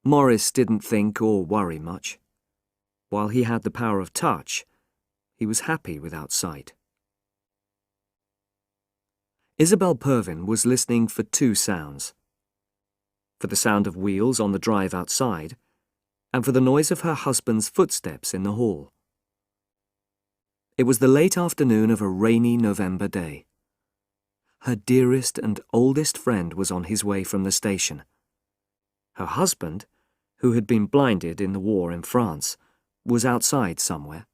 Morris didn't think or worry much. While he had the power of touch, he was happy without sight. Isabel Pervin was listening for two sounds. For the sound of wheels on the drive outside, and for the noise of her husband's footsteps in the hall. It was the late afternoon of a rainy November day. Her dearest and oldest friend was on his way from the station. Her husband, who had been blinded in the war in France, was outside somewhere.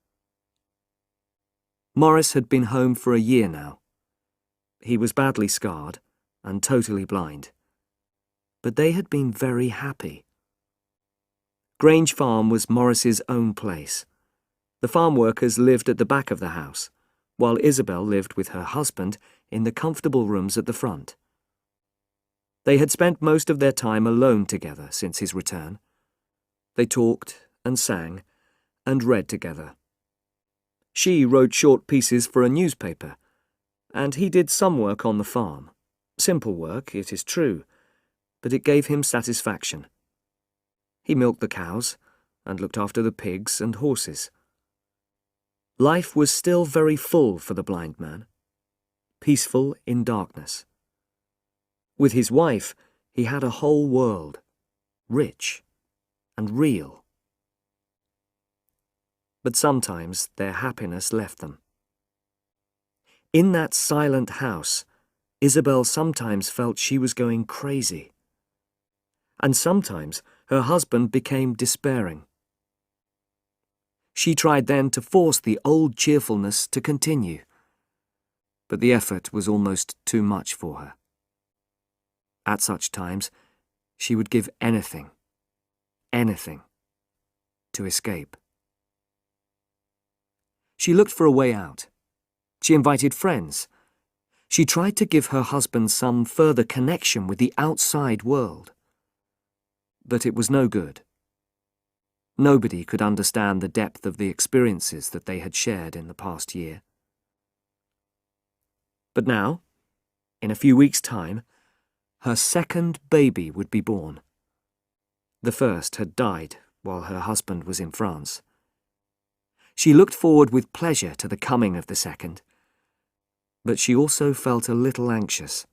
Morris had been home for a year now. He was badly scarred and totally blind. But they had been very happy. Grange Farm was Morris's own place. The farm workers lived at the back of the house, while Isabel lived with her husband in the comfortable rooms at the front. They had spent most of their time alone together since his return. They talked and sang and read together. She wrote short pieces for a newspaper, and he did some work on the farm. Simple work, it is true, but it gave him satisfaction. He milked the cows and looked after the pigs and horses. Life was still very full for the blind man, peaceful in darkness. With his wife, he had a whole world, rich and real. But sometimes their happiness left them. In that silent house, Isabel sometimes felt she was going crazy. And sometimes her husband became despairing. She tried then to force the old cheerfulness to continue, but the effort was almost too much for her. At such times, she would give anything, to escape. She looked for a way out. She invited friends. She tried to give her husband some further connection with the outside world. But it was no good. Nobody could understand the depth of the experiences that they had shared in the past year. But now, in a few weeks' time, her second baby would be born. The first had died while her husband was in France. She looked forward with pleasure to the coming of the second, but she also felt a little anxious.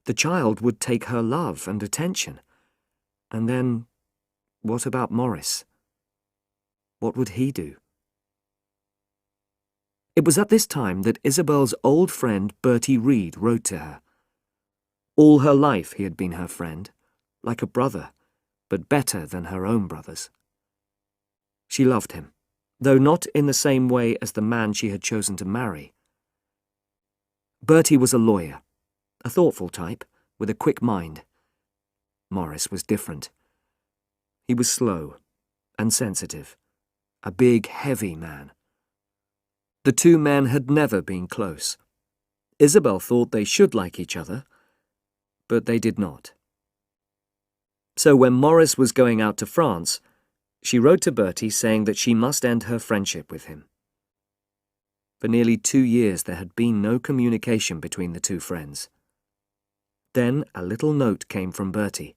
The child would take her love and attention, and then, what about Morris? What would he do? It was at this time that Isabel's old friend Bertie Reed wrote to her. All her life he had been her friend, like a brother, but better than her own brothers. She loved him, though not in the same way as the man she had chosen to marry. Bertie was a lawyer, a thoughtful type, with a quick mind. Morris was different. He was slow and sensitive, a big, heavy man. The two men had never been close. Isabel thought they should like each other, but they did not. So when Morris was going out to France, she wrote to Bertie saying that she must end her friendship with him. For nearly 2 years there had been no communication between the two friends. Then a little note came from Bertie.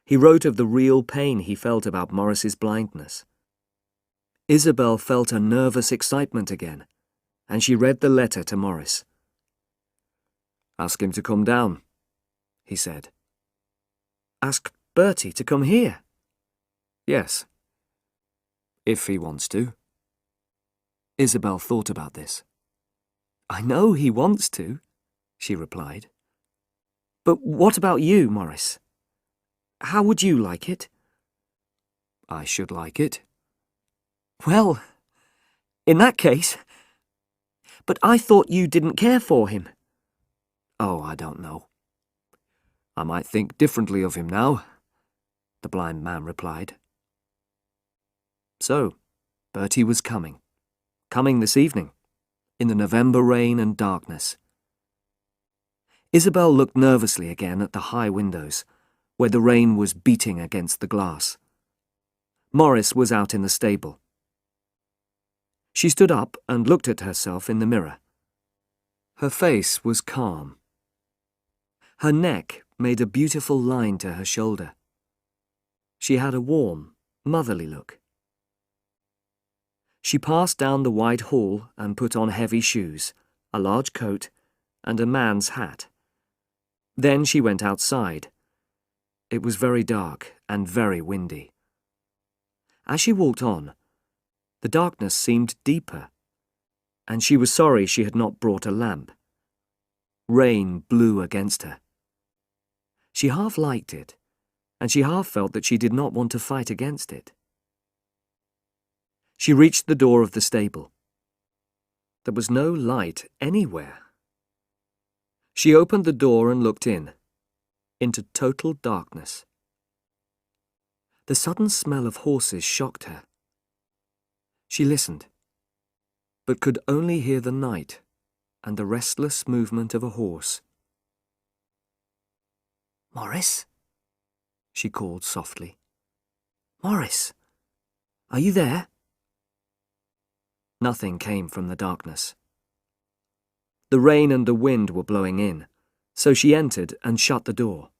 He wrote of the real pain he felt about Morris's blindness. Isabel felt a nervous excitement again, and she read the letter to Morris. "Ask him to come down," he said. "Ask Bertie to come here?" "Yes, if he wants to." Isabel thought about this. "I know he wants to," she replied. "But what about you, Morris? How would you like it?" "I should like it." "Well, in that case... But I thought you didn't care for him." "Oh, I don't know. I might think differently of him now," the blind man replied. So, Bertie was coming this evening, in the November rain and darkness. Isabel looked nervously again at the high windows, where the rain was beating against the glass. Morris was out in the stable. She stood up and looked at herself in the mirror. Her face was calm. Her neck made a beautiful line to her shoulder. She had a warm, motherly look. She passed down the wide hall and put on heavy shoes, a large coat, and a man's hat. Then she went outside. It was very dark and very windy. As she walked on, the darkness seemed deeper, and she was sorry she had not brought a lamp. Rain blew against her. She half liked it, and she half felt that she did not want to fight against it. She reached the door of the stable. There was no light anywhere. She opened the door and looked in, into total darkness. The sudden smell of horses shocked her. She listened, but could only hear the night and the restless movement of a horse. "Morris?" she called softly. "Morris, are you there?" Nothing came from the darkness. The rain and the wind were blowing in, so she entered and shut the door.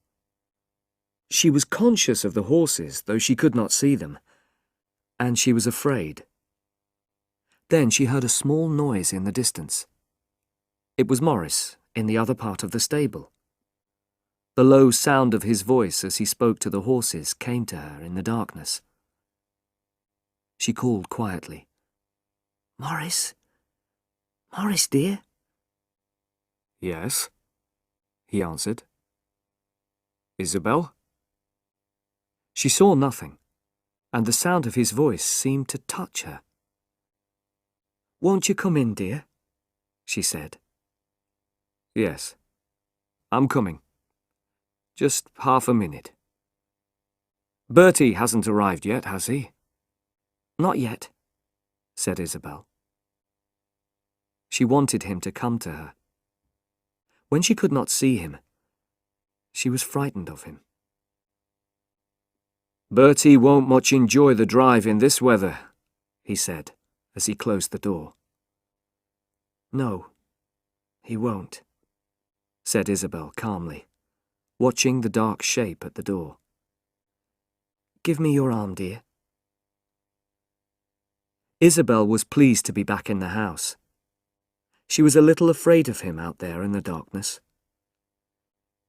She was conscious of the horses, though she could not see them, and she was afraid. Then she heard a small noise in the distance. It was Morris, in the other part of the stable. The low sound of his voice as he spoke to the horses came to her in the darkness. She called quietly, "Morris? Morris, dear?" "Yes," he answered. "Isabel?" She saw nothing, and the sound of his voice seemed to touch her. "Won't you come in, dear?" she said. "Yes, I'm coming. Just half a minute." "Bertie hasn't arrived yet, has he?" "Not yet," said Isabel. She wanted him to come to her. When she could not see him, she was frightened of him. "Bertie won't much enjoy the drive in this weather," he said, as he closed the door. "No, he won't," said Isabel calmly, watching the dark shape at the door. "Give me your arm, dear." Isabel was pleased to be back in the house. She was a little afraid of him out there in the darkness.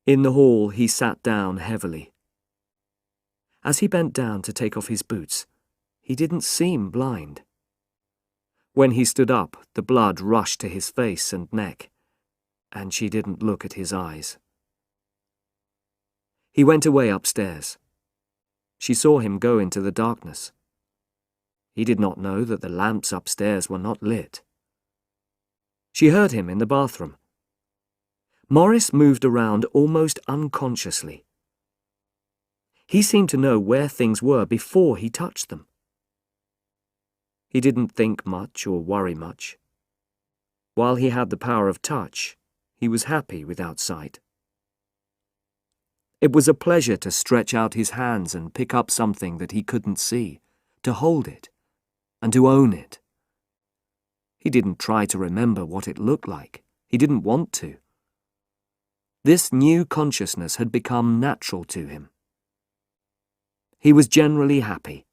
In the hall he sat down heavily. As he bent down to take off his boots, he didn't seem blind. When he stood up, the blood rushed to his face and neck, and she didn't look at his eyes. He went away upstairs. She saw him go into the darkness. He did not know that the lamps upstairs were not lit. She heard him in the bathroom. Morris moved around almost unconsciously. He seemed to know where things were before he touched them. He didn't think much or worry much. While he had the power of touch, he was happy without sight. It was a pleasure to stretch out his hands and pick up something that he couldn't see, to hold it, and to own it. He didn't try to remember what it looked like. He didn't want to. This new consciousness had become natural to him. He was generally happy,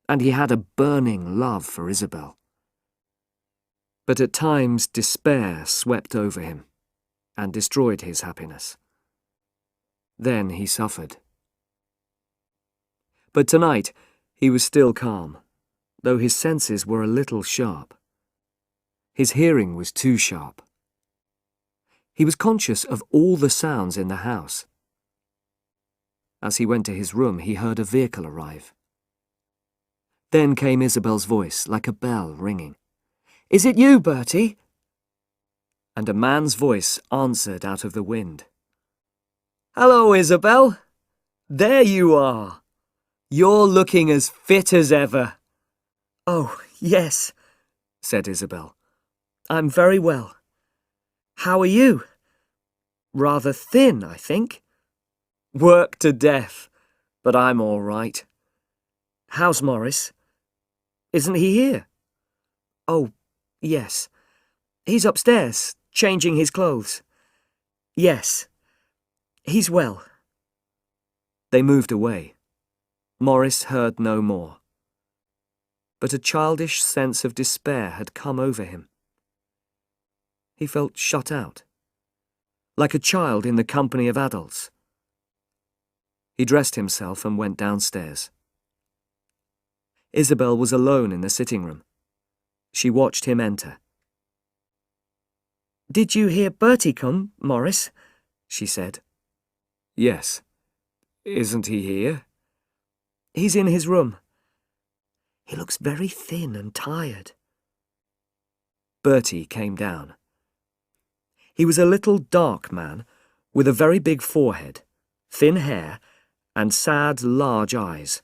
and he had a burning love for Isabel. But at times despair swept over him and destroyed his happiness. Then he suffered. But tonight he was still calm, though his senses were a little sharp. His hearing was too sharp. He was conscious of all the sounds in the house. As he went to his room, he heard a vehicle arrive. Then came Isabel's voice, like a bell ringing. "Is it you, Bertie?" And a man's voice answered out of the wind. "Hello, Isabel. There you are. You're looking as fit as ever." "Oh, yes," said Isabel. "I'm very well. How are you? Rather thin, I think." "Worked to death, but I'm all right." "How's Morris? Isn't he here?" "Oh, yes. He's upstairs, changing his clothes." "Yes. He's well." They moved away. Morris heard no more, but a childish sense of despair had come over him. He felt shut out, like a child in the company of adults. He dressed himself and went downstairs. Isabel was alone in the sitting room. She watched him enter. "Did you hear Bertie come, Morris?" she said. "Yes. Isn't he here?" "He's in his room. He looks very thin and tired." Bertie came down. He was a little dark man with a very big forehead, thin hair, and sad, large eyes.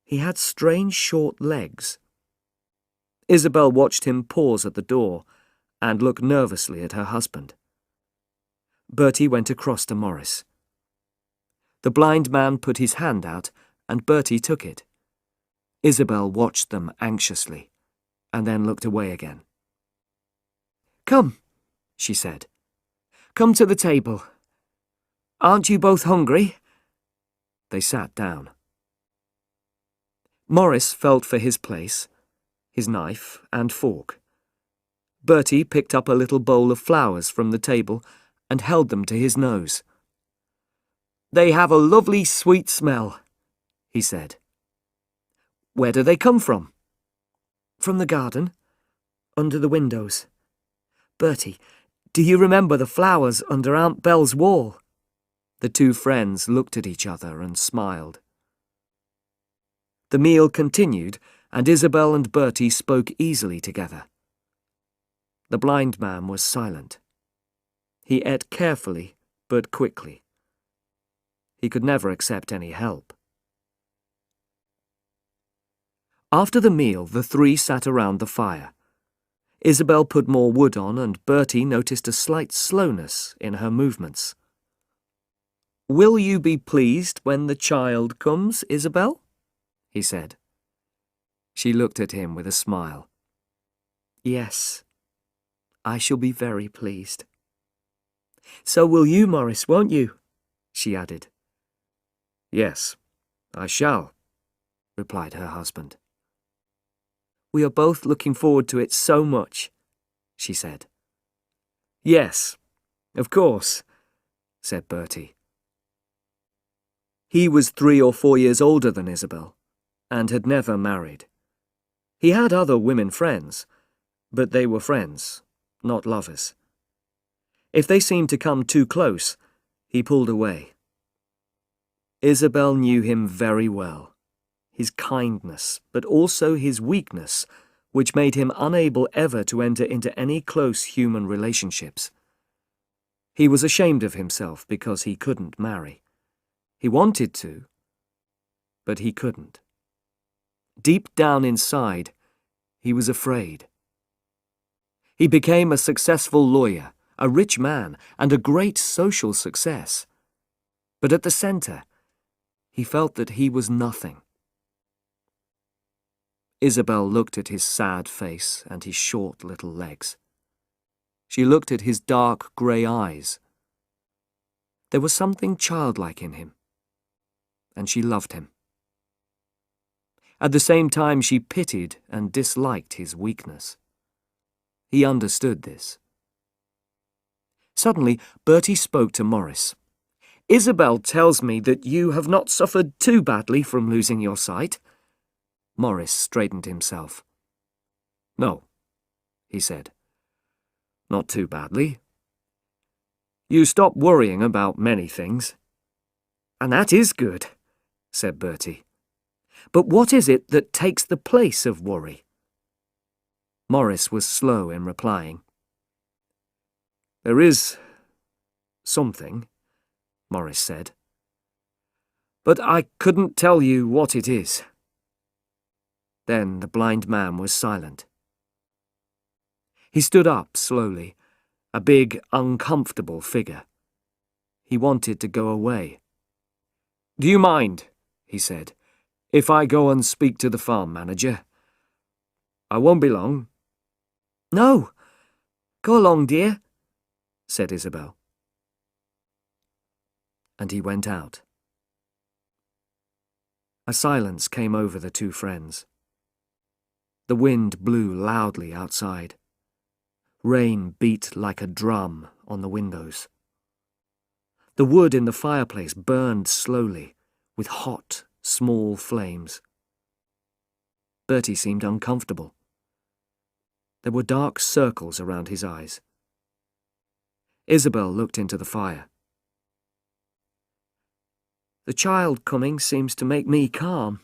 He had strange short legs. Isabel watched him pause at the door and look nervously at her husband. Bertie went across to Morris. The blind man put his hand out, and Bertie took it. Isabel watched them anxiously, and then looked away again. "Come," she said. "Come to the table. Aren't you both hungry?" They sat down. Morris felt for his place, his knife and fork. Bertie picked up a little bowl of flowers from the table and held them to his nose. "They have a lovely sweet smell," he said. "Where do they come from?" "From the garden, under the windows. Bertie, do you remember the flowers under Aunt Belle's wall?" The two friends looked at each other and smiled. The meal continued, and Isabel and Bertie spoke easily together. The blind man was silent. He ate carefully, but quickly. He could never accept any help. After the meal, the three sat around the fire. Isabel put more wood on, and Bertie noticed a slight slowness in her movements. "Will you be pleased when the child comes, Isabel?" he said. She looked at him with a smile. "Yes, I shall be very pleased." "So will you, Morris, won't you?" she added. "Yes, I shall," replied her husband. "We are both looking forward to it so much," she said. "Yes, of course," said Bertie. He was 3 or 4 years older than Isabel, and had never married. He had other women friends, but they were friends, not lovers. If they seemed to come too close, he pulled away. Isabel knew him very well, his kindness, but also his weakness, which made him unable ever to enter into any close human relationships. He was ashamed of himself because he couldn't marry. He wanted to, but he couldn't. Deep down inside, he was afraid. He became a successful lawyer, a rich man, and a great social success. But at the center, he felt that he was nothing. Isabel looked at his sad face and his short little legs. She looked at his dark grey eyes. There was something childlike in him, and she loved him. At the same time, she pitied and disliked his weakness. He understood this. Suddenly, Bertie spoke to Morris. "Isabel tells me that you have not suffered too badly from losing your sight." Morris straightened himself. "No," he said. "Not too badly. You stop worrying about many things." "And that is good," said Bertie. "But what is it that takes the place of worry?" Morris was slow in replying. "There is something," Morris said. "But I couldn't tell you what it is." Then the blind man was silent. He stood up slowly, a big, uncomfortable figure. He wanted to go away. "Do you mind," he said, "if I go and speak to the farm manager? I won't be long." "No, go along, dear," said Isabel. And he went out. A silence came over the two friends. The wind blew loudly outside. Rain beat like a drum on the windows. The wood in the fireplace burned slowly, with hot, small flames. Bertie seemed uncomfortable. There were dark circles around his eyes. Isabel looked into the fire. The child coming seems to make me calm.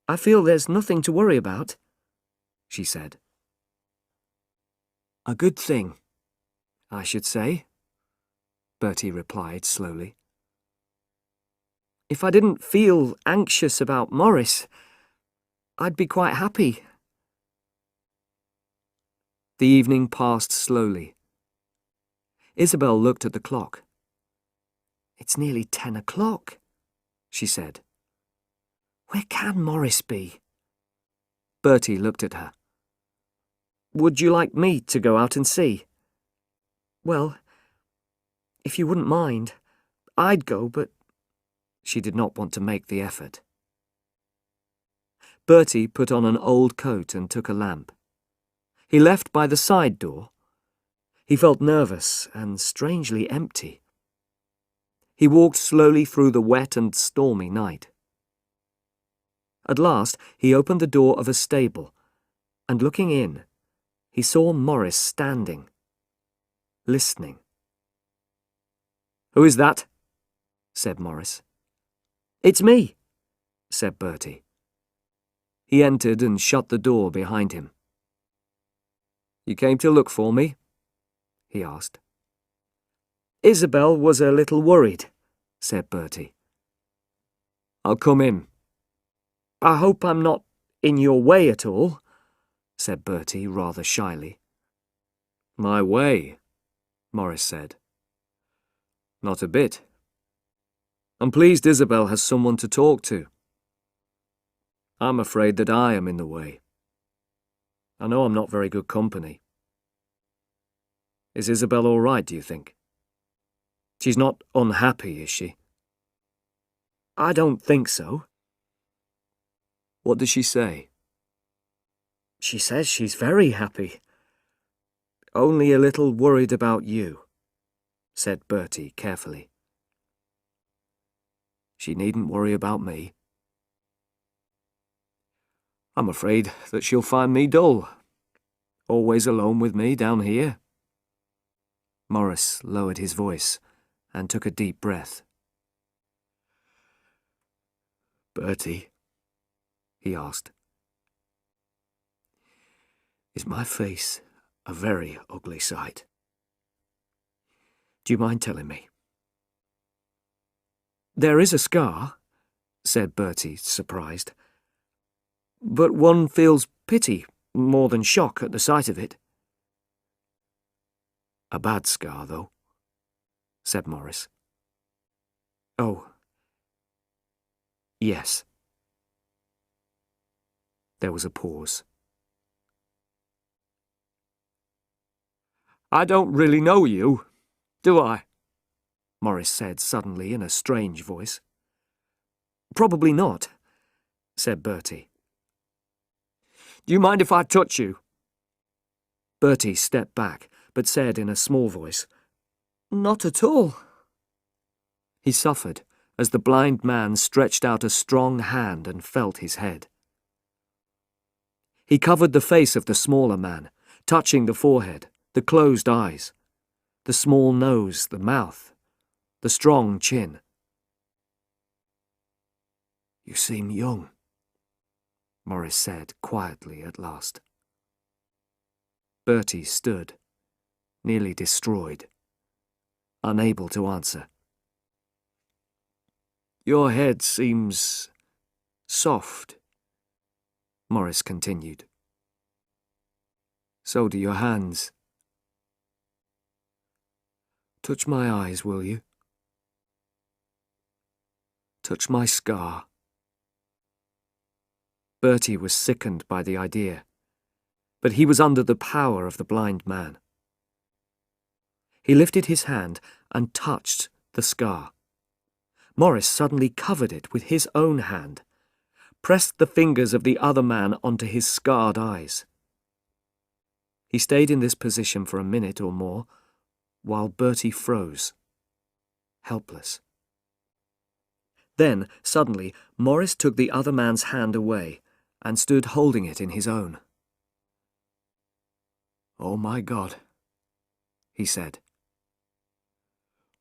I feel there's nothing to worry about, she said. A good thing, I should say, Bertie replied slowly. If I didn't feel anxious about Morris, I'd be quite happy. The evening passed slowly. Isabel looked at the clock. It's nearly 10 o'clock, she said. Where can Morris be? Bertie looked at her. Would you like me to go out and see? Well, if you wouldn't mind, I'd go, but she did not want to make the effort. Bertie put on an old coat and took a lamp. He left by the side door. He felt nervous and strangely empty. He walked slowly through the wet and stormy night. At last, he opened the door of a stable, and looking in, he saw Morris standing, listening. Who is that? Said Morris. It's me, said Bertie. He entered and shut the door behind him. You came to look for me? He asked. Isabel was a little worried, said Bertie. I'll come in. I hope I'm not in your way at all, said Bertie rather shyly. My way, Morris said. Not a bit. I'm pleased Isabel has someone to talk to. I'm afraid that I am in the way. I know I'm not very good company. Is Isabel all right, do you think? She's not unhappy, is she? I don't think so. What does she say? She says she's very happy. Only a little worried about you, said Bertie carefully. She needn't worry about me. I'm afraid that she'll find me dull, always alone with me down here. Morris lowered his voice and took a deep breath. Bertie, he asked, is my face a very ugly sight? Do you mind telling me? There is a scar, said Bertie, surprised. But one feels pity more than shock at the sight of it. A bad scar, though, said Morris. Oh, yes. There was a pause. I don't really know you, do I? Morris said suddenly in a strange voice. Probably not, said Bertie. Do you mind if I touch you? Bertie stepped back, but said in a small voice, Not at all. He suffered as the blind man stretched out a strong hand and felt his head. He covered the face of the smaller man, touching the forehead, the closed eyes, the small nose, the mouth, the strong chin. You seem young, Morris said quietly at last. Bertie stood, nearly destroyed, unable to answer. Your head seems soft, Morris continued. So do your hands. Touch my eyes, will you? Touch my scar. Bertie was sickened by the idea, but he was under the power of the blind man. He lifted his hand and touched the scar. Morris suddenly covered it with his own hand, pressed the fingers of the other man onto his scarred eyes. He stayed in this position for a minute or more, while Bertie froze, helpless. Then, suddenly, Morris took the other man's hand away and stood holding it in his own. "Oh, my God," he said.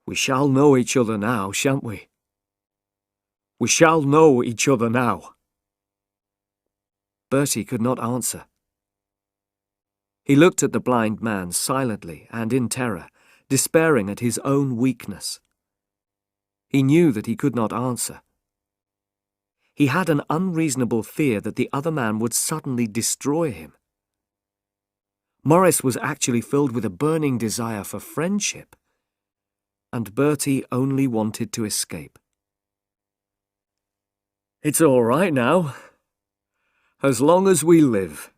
"We shall know each other now, shan't we? We shall know each other now." Bertie could not answer. He looked at the blind man silently and in terror, despairing at his own weakness. He knew that he could not answer. He had an unreasonable fear that the other man would suddenly destroy him. Morris was actually filled with a burning desire for friendship, and Bertie only wanted to escape. "It's all right now, as long as we live.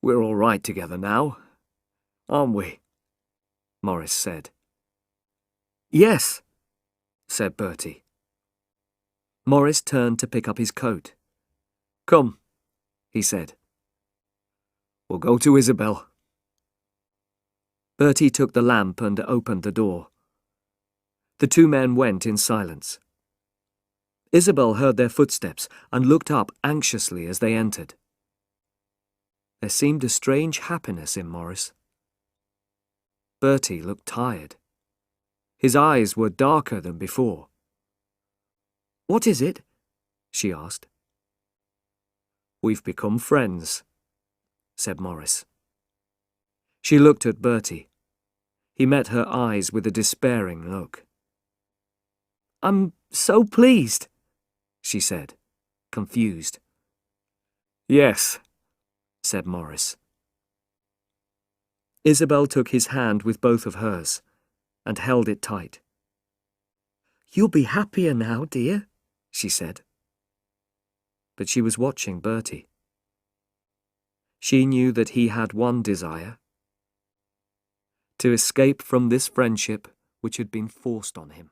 We're all right together now, aren't we?" Morris said. "Yes," said Bertie. Morris turned to pick up his coat. "Come," he said. "We'll go to Isabel." Bertie took the lamp and opened the door. The two men went in silence. Isabel heard their footsteps and looked up anxiously as they entered. There seemed a strange happiness in Morris. Bertie looked tired. His eyes were darker than before. "What is it?" she asked. "We've become friends," said Morris. She looked at Bertie. He met her eyes with a despairing look. "I'm so pleased," she said, confused. "Yes," said Morris. Isabel took his hand with both of hers and held it tight. "You'll be happier now, dear," she said. But she was watching Bertie. She knew that he had one desire: to escape from this friendship which had been forced on him.